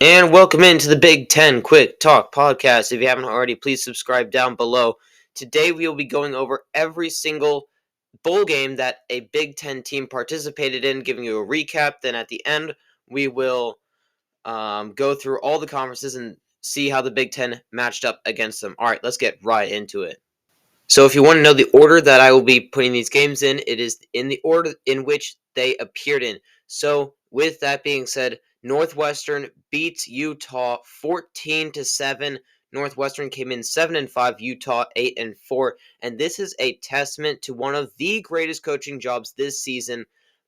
And welcome into the Big Ten Quick Talk Podcast. If you haven't already, please subscribe down below. Today we will be going over every single bowl game that a Big Ten team participated in, giving you a recap. Then at the end, we will go through all the conferences and see how the Big Ten matched up against them. All right, let's get right into it. So if you want to know the order that I will be putting these games in, it is in the order in which they appeared in. So with that being said, Northwestern beats Utah 14-7. Northwestern came in 7-5, Utah 8-4, and this is a testament to one of the greatest coaching jobs this season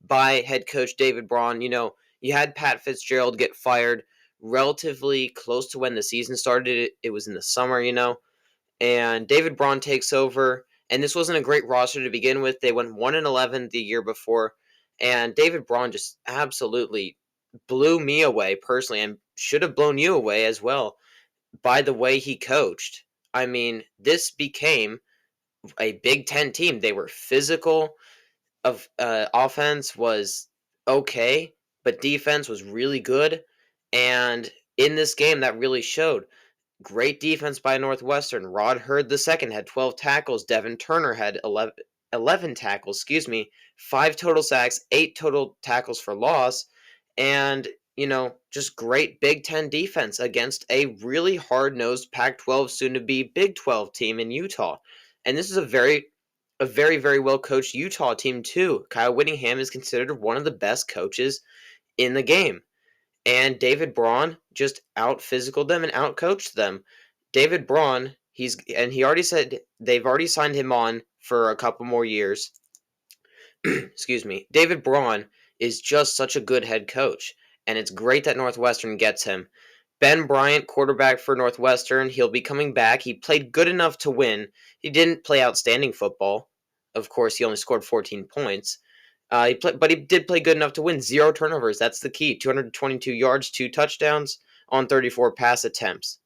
by head coach David Braun. You had Pat Fitzgerald get fired relatively close to when the season started. It was in the summer, and David Braun takes over. And this wasn't a great roster to begin with. They went 1-11 the year before, and David Braun just absolutely blew me away personally, and should have blown you away as well by the way he coached. I mean, this became a Big Ten team. They were physical. Of offense was okay, but defense was really good, and in this game that really showed. Great defense by Northwestern. Rod Hurd II had 12 tackles. Devin Turner had 11 tackles, 5 total sacks, 8 total tackles for loss, and, just great Big Ten defense against a really hard-nosed Pac-12, soon-to-be Big 12 team in Utah. And this is a very, very well-coached Utah team, too. Kyle Whittingham is considered one of the best coaches in the game. And David Braun just out physicaled them and out coached them. David Braun, he already said they've already signed him on for a couple more years. Excuse me. David Braun is just such a good head coach, and it's great that Northwestern gets him. Ben Bryant, quarterback for Northwestern, he'll be coming back. He played good enough to win. He didn't play outstanding football. Of course, he only scored 14 points. But he did play good enough to win. 0 turnovers. That's the key. 222 yards, 2 touchdowns on 34 pass attempts,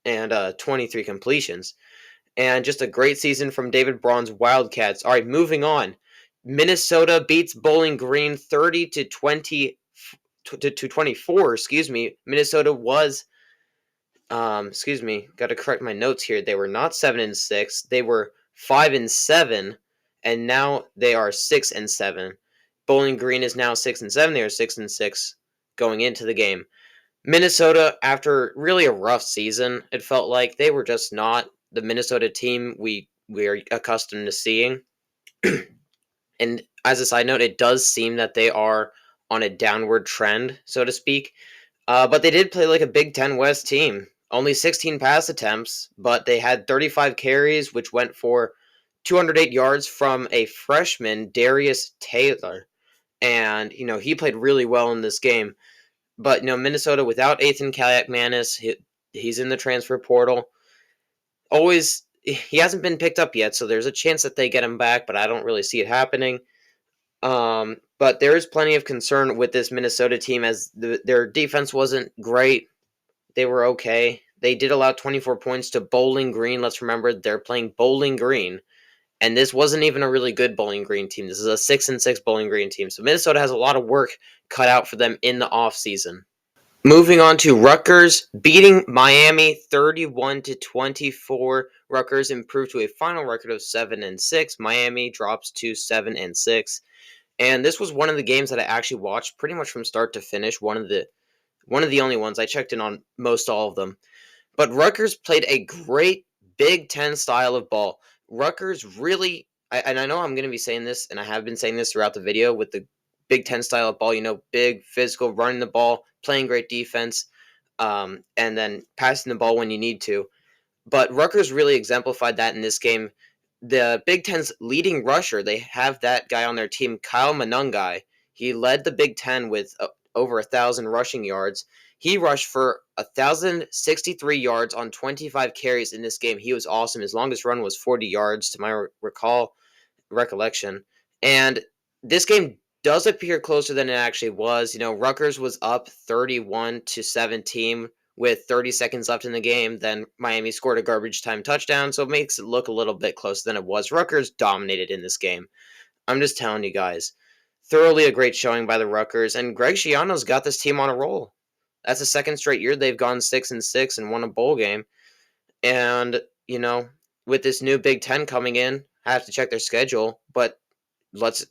and 23 completions. And just a great season from David Braun's Wildcats. All right, moving on. Minnesota beats Bowling Green 30 to 24. Minnesota was got to correct my notes here. They were not 7-6. They were 5-7, and now they are 6-7. Bowling Green is now 6-7. They are 6-6 going into the game. Minnesota, after really a rough season, it felt like they were just not the Minnesota team we are accustomed to seeing. And as a side note, it does seem that they are on a downward trend, so to speak. But they did play like a Big Ten West team. Only 16 pass attempts, but they had 35 carries, which went for 208 yards from a freshman, Darius Taylor. And, he played really well in this game. But, Minnesota without Ethan Kaliakmanis, he's in the transfer portal. He hasn't been picked up yet, so there's a chance that they get him back, but I don't really see it happening. But there is plenty of concern with this Minnesota team as their defense wasn't great. They were okay. They did allow 24 points to Bowling Green. Let's remember they're playing Bowling Green. And this wasn't even a really good Bowling Green team. This is a 6-6 Bowling Green team. So Minnesota has a lot of work cut out for them in the offseason. Moving on to Rutgers beating Miami 31-24. Rutgers improved to a final record of 7-6. Miami drops to 7-6. And this was one of the games that I actually watched pretty much from start to finish. One of the only ones. I checked in on most all of them. But Rutgers played a great Big Ten style of ball. Rutgers really, and I know I'm going to be saying this, and I have been saying this throughout the video with the Big Ten style of ball, big, physical, running the ball, playing great defense, and then passing the ball when you need to. But Rutgers really exemplified that in this game. The Big Ten's leading rusher, they have that guy on their team, Kyle Monangai. He led the Big Ten with over 1,000 rushing yards. He rushed for 1,063 yards on 25 carries in this game. He was awesome. His longest run was 40 yards, to my recollection. And this game does appear closer than it actually was. Rutgers was up 31-17 with 30 seconds left in the game. Then Miami scored a garbage time touchdown, so it makes it look a little bit closer than it was. Rutgers dominated in this game. I'm just telling you guys. Thoroughly a great showing by the Rutgers, and Greg Schiano's got this team on a roll. That's the second straight year they've gone 6-6 and won a bowl game. And, with this new Big Ten coming in, I have to check their schedule, but let's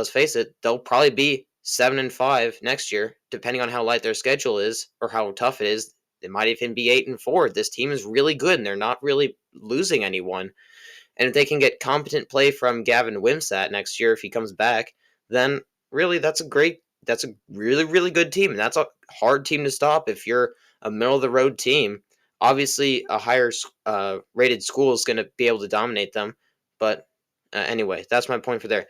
face it, they'll probably be 7-5 next year, depending on how light their schedule is or how tough it is. It might even be 8-4. This team is really good, and they're not really losing anyone. And if they can get competent play from Gavin Wimsatt next year, if he comes back, then really that's a really, really good team. And that's a hard team to stop if you're a middle of the road team. Obviously, a higher rated school is going to be able to dominate them. But anyway, that's my point for there.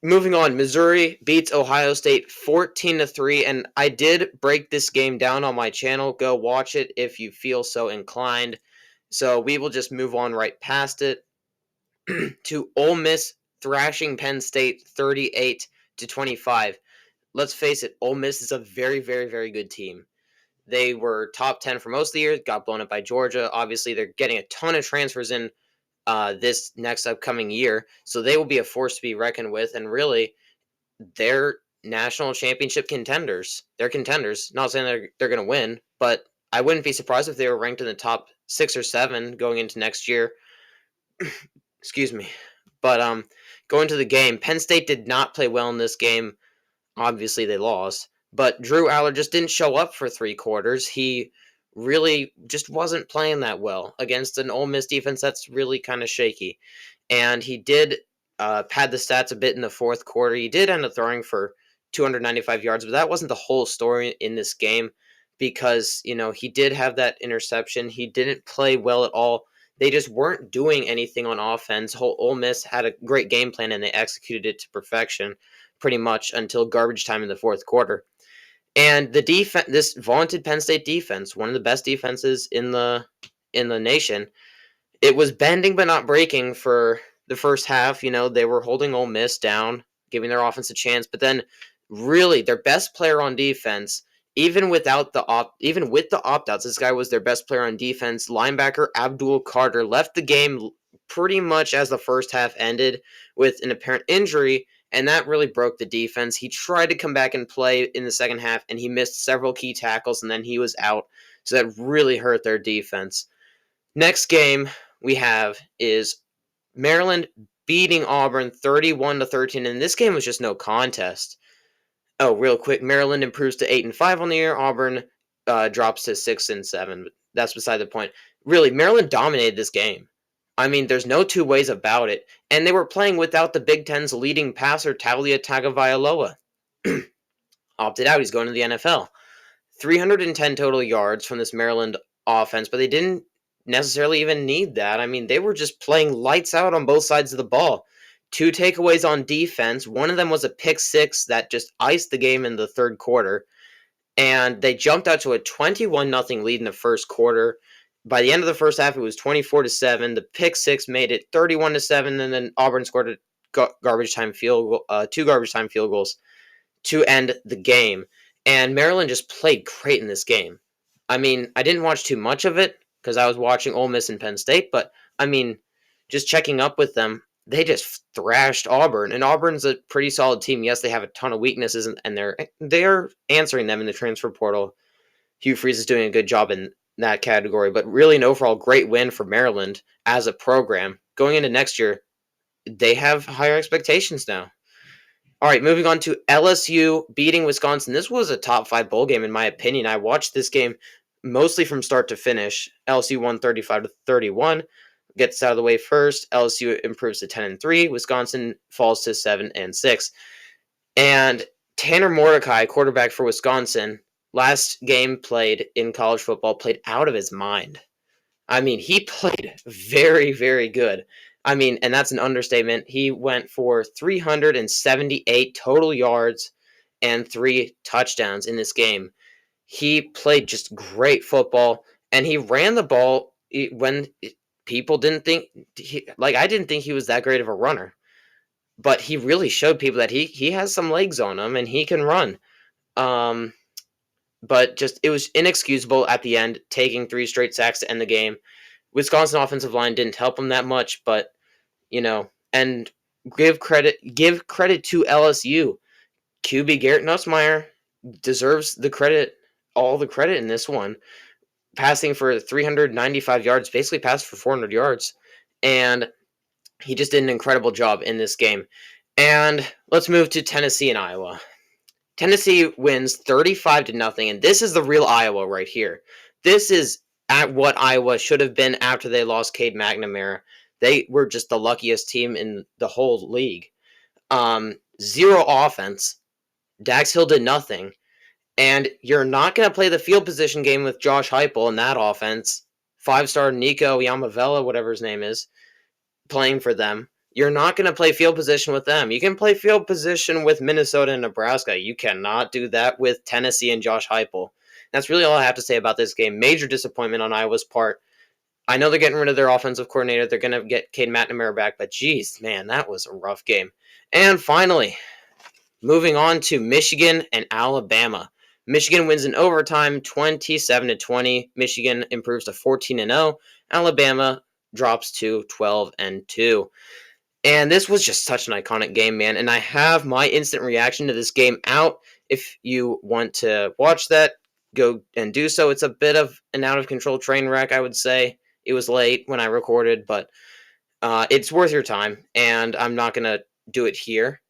Moving on, Missouri beats Ohio State 14-3, and I did break this game down on my channel. Go watch it if you feel so inclined. So we will just move on right past it to Ole Miss thrashing Penn State 38-25. Let's face it, Ole Miss is a very, very, very good team. They were top 10 for most of the year, got blown up by Georgia. Obviously, they're getting a ton of transfers in this next upcoming year, so they will be a force to be reckoned with, and really, they're national championship contenders. They're contenders. Not saying they're going to win, but I wouldn't be surprised if they were ranked in the top 6 or 7 going into next year. Excuse me. But going to the game, Penn State did not play well in this game. Obviously, they lost. But Drew Aller just didn't show up for 3 quarters. He really just wasn't playing that well against an Ole Miss defense that's really kind of shaky. And he did pad the stats a bit in the fourth quarter. He did end up throwing for 295 yards, but that wasn't the whole story in this game because, he did have that interception. He didn't play well at all. They just weren't doing anything on offense. Ole Miss had a great game plan, and they executed it to perfection pretty much until garbage time in the fourth quarter. And the defense, this vaunted Penn State defense, one of the best defenses in the nation, it was bending but not breaking for the first half. They were holding Ole Miss down, giving their offense a chance, but then really their best player on defense, even with the opt-outs, this guy was their best player on defense. Linebacker Abdul Carter left the game pretty much as the first half ended with an apparent injury, and that really broke the defense. He tried to come back and play in the second half, and he missed several key tackles, and then he was out, so that really hurt their defense. Next game we have is Maryland beating Auburn 31-13, and this game was just no contest. Oh, real quick, Maryland improves to 8-5 on the year. Auburn drops to 6-7. But that's beside the point. Really, Maryland dominated this game. I mean, there's no two ways about it. And they were playing without the Big Ten's leading passer, Taulia Tagovailoa. Opted out. He's going to the NFL. 310 total yards from this Maryland offense, but they didn't necessarily even need that. I mean, they were just playing lights out on both sides of the ball. 2 takeaways on defense. One of them was a pick six that just iced the game in the third quarter. And they jumped out to a 21-0 lead in the first quarter. By the end of the first half, it was 24-7. The pick six made it 31-7, and then Auburn scored a garbage time field goal, 2 garbage time field goals to end the game. And Maryland just played great in this game. I mean, I didn't watch too much of it because I was watching Ole Miss and Penn State, but I mean, just checking up with them, they just thrashed Auburn, and Auburn's a pretty solid team. Yes, they have a ton of weaknesses, and they're answering them in the transfer portal. Hugh Freeze is doing a good job in that category, but really an overall great win for Maryland as a program. Going into next year, they have higher expectations now. All right, moving on to LSU beating Wisconsin. This was a top 5 bowl game in my opinion. I watched this game mostly from start to finish. LSU won 35-31. Gets out of the way first. LSU improves to 10-3. Wisconsin falls to 7-6. And Tanner Mordecai, quarterback for Wisconsin, last game played in college football, played out of his mind. I mean, he played very, very good. I mean, and that's an understatement. He went for 378 total yards and 3 touchdowns in this game. He played just great football, and he ran the ball when people didn't think I didn't think he was that great of a runner, but he really showed people that he has some legs on him and he can run. But just it was inexcusable at the end, taking 3 straight sacks to end the game. Wisconsin offensive line didn't help him that much, but and give credit to LSU. QB Garrett Nussmeier deserves the credit all the credit in this one, passing for 395 yards, basically passed for 400 yards, and he just did an incredible job in this game. And let's move to Tennessee and Iowa. Tennessee wins 35-0, and this is the real Iowa right here. This is at what Iowa should have been after they lost Cade McNamara. They were just the luckiest team in the whole league. Zero offense. Dax Hill did nothing. And you're not going to play the field position game with Josh Heupel in that offense. 5-star Nico Yamavella, whatever his name is, playing for them. You're not going to play field position with them. You can play field position with Minnesota and Nebraska. You cannot do that with Tennessee and Josh Heupel. That's really all I have to say about this game. Major disappointment on Iowa's part. I know they're getting rid of their offensive coordinator. They're going to get Cade McNamara back, but geez, man, that was a rough game. And finally, moving on to Michigan and Alabama. Michigan wins in overtime, 27-20. Michigan improves to 14-0. Alabama drops to 12-2. And this was just such an iconic game, man. And I have my instant reaction to this game out. If you want to watch that, go and do so. It's a bit of an out-of-control train wreck, I would say. It was late when I recorded, but it's worth your time. And I'm not going to do it here.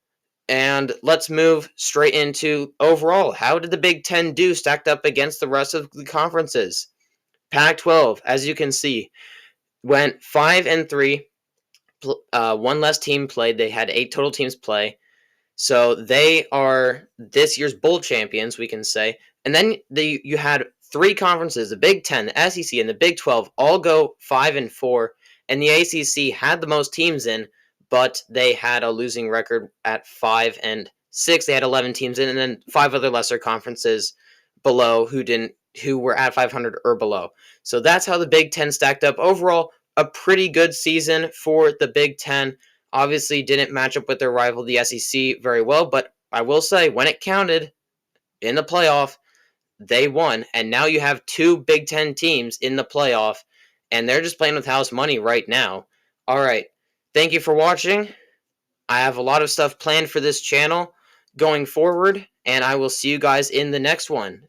And let's move straight into overall. How did the Big Ten do stacked up against the rest of the conferences? Pac-12, as you can see, went 5-3. One less team played. They had 8 total teams play. So they are this year's bowl champions, we can say. And then you had 3 conferences, the Big Ten, the SEC, and the Big 12, all go 5-4. And the ACC had the most teams in, but they had a losing record at 5-6. They had 11 teams in, and then 5 other lesser conferences below who were at 500 or below. So that's how the Big Ten stacked up. Overall, a pretty good season for the Big Ten. Obviously didn't match up with their rival, the SEC, very well, but I will say, when it counted in the playoff, they won, and now you have 2 Big Ten teams in the playoff, and they're just playing with house money right now. All right, thank you for watching. I have a lot of stuff planned for this channel going forward, and I will see you guys in the next one.